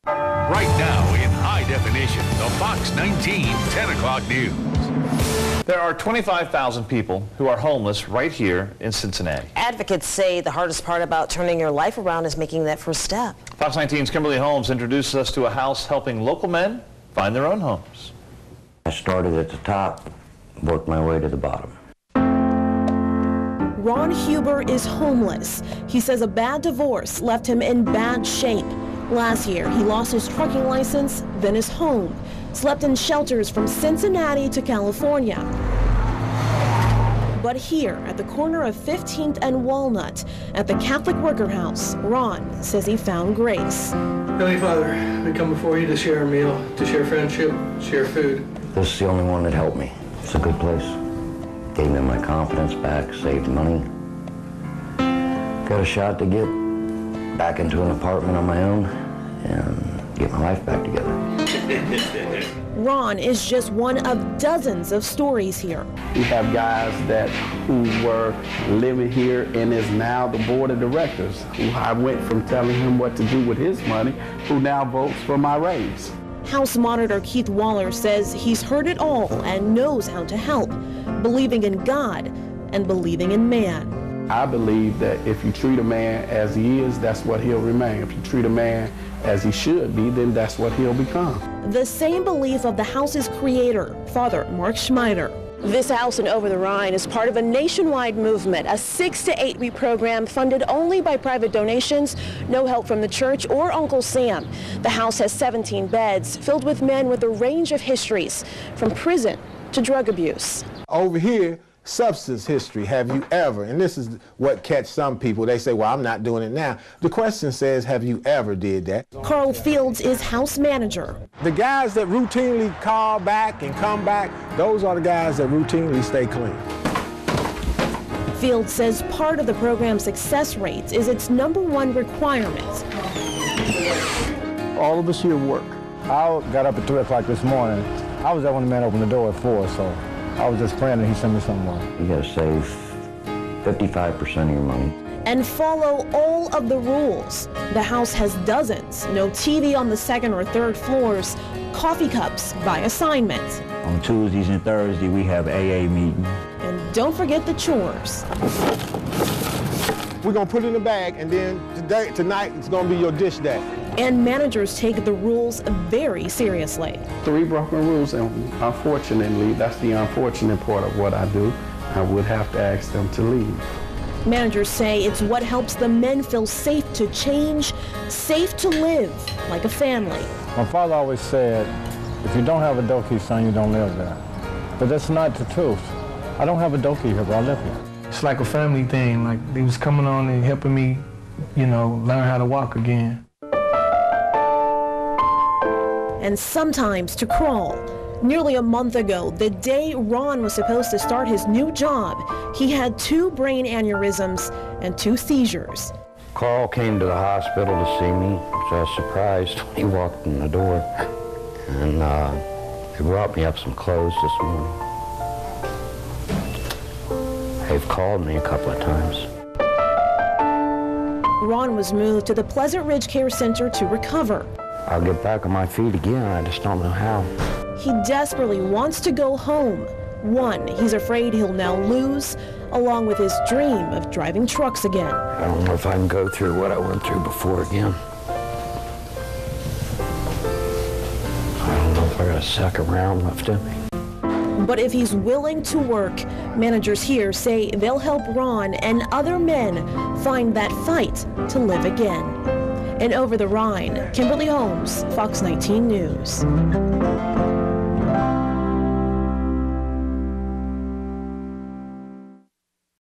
Right now in high definition, the Fox 19 10 o'clock news. There are 25,000 people who are homeless right here in Cincinnati. Advocates say the hardest part about turning your life around is making that first step. Fox 19's Kimberly Holmes introduces us to a house helping local men find their own homes. I started at the top, worked my way to the bottom. Ron Huber is homeless. He says a bad divorce left him in bad shape. Last year, he lost his trucking license, then his home. Slept in shelters from Cincinnati to California. But here, at the corner of 15th and Walnut, at the Catholic Worker House, Ron says he found grace. Heavenly Father, we come before you to share a meal, to share friendship, share food. This is the only one that helped me. It's a good place. Gave me my confidence back, saved money. Got a shot to get back into an apartment on my own and get my life back together. Ron is just one of dozens of stories here. We have guys who were living here and is now the board of directors, who I went from telling him what to do with his money, who now votes for my raise. House Monitor Keith Waller says he's heard it all and knows how to help, believing in God and believing in man. I believe that if you treat a man as he is, that's what he'll remain. If you treat a man as he should be, then that's what he'll become. The same belief of the house's creator, Father Mark Schmeider. This house in Over the Rhine is part of a nationwide movement, a 6 to 8 week program funded only by private donations, no help from the church or Uncle Sam. The house has 17 beds filled with men with a range of histories, from prison to drug abuse. Over here, substance history. Have you ever, and this is what catch some people, they say, well, I'm not doing it now. The question says, have you ever did that? Carl Fields is house manager. The guys that routinely call back and come back, those are the guys that routinely stay clean. Fields says part of the program's success rates is its #1 requirement. All of us here work. I got up at 3 o'clock this morning. I was there when the man opened the door at 4, so I was just praying that he sent me somewhere. You gotta save 55% of your money. And follow all of the rules. The house has dozens. No TV on the 2nd or 3rd floors. Coffee cups by assignment. On Tuesdays and Thursdays, we have AA meeting. And don't forget the chores. We're gonna put it in a bag, and then tonight, it's gonna be your dish day. And managers take the rules very seriously. 3 broken rules, and unfortunately, that's the unfortunate part of what I do. I would have to ask them to leave. Managers say it's what helps the men feel safe to change, safe to live like a family. My father always said, if you don't have a dokie, son, you don't live there. But that's not the truth. I don't have a dokie here, but I live here. It's like a family thing. Like, they was coming on and helping me, learn how to walk again. And sometimes to crawl. Nearly a month ago, the day Ron was supposed to start his new job, he had 2 brain aneurysms and 2 seizures. Carl came to the hospital to see me, so I was surprised when he walked in the door. And he brought me up some clothes this morning. They've called me a couple of times. Ron was moved to the Pleasant Ridge Care Center to recover. I'll get back on my feet again, I just don't know how. He desperately wants to go home. One he's afraid he'll now lose, along with his dream of driving trucks again. I don't know if I can go through what I went through before again. I don't know if I got a second round left in me. But if he's willing to work, managers here say they'll help Ron and other men find that fight to live again. And Over the Rhine, Kimberly Holmes, Fox 19 News.